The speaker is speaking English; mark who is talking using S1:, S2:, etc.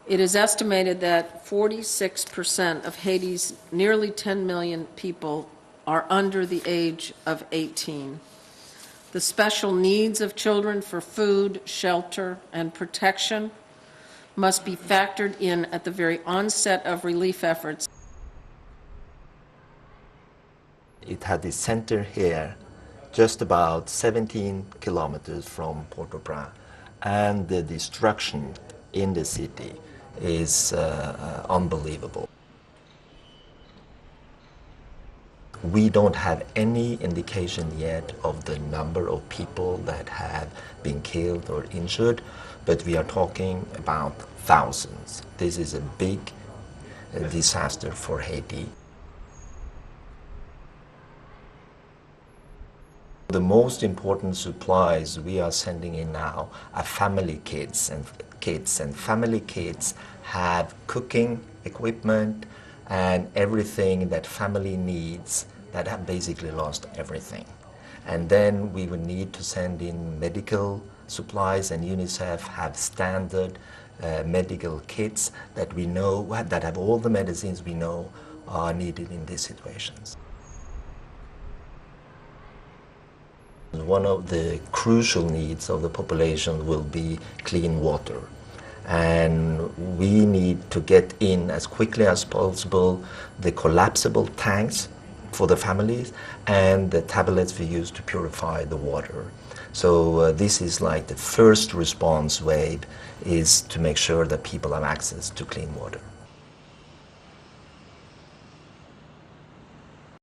S1: It is estimated that 46% of Haiti's nearly 10 million people are under the age of 18. The special needs of children for food, shelter, and protection must be factored in at the very onset of relief efforts.
S2: It had its center here, just about 17 kilometers from Port-au-Prince, and the destruction in the city is unbelievable. We don't have any indication yet of the number of people that have been killed or injured, but we are talking about thousands. This is a big disaster for Haiti. The most important supplies we are sending in now are family kits, and family kits have cooking equipment and everything that family needs that have basically lost everything. And then we would need to send in medical supplies, and UNICEF have standard medical kits that we know, that have all the medicines we know are needed in these situations. One of the crucial needs of the population will be clean water. And we need to get in as quickly as possible the collapsible tanks for the families and the tablets we use to purify the water. So this is like the first response wave, is to make sure that people have access to clean water.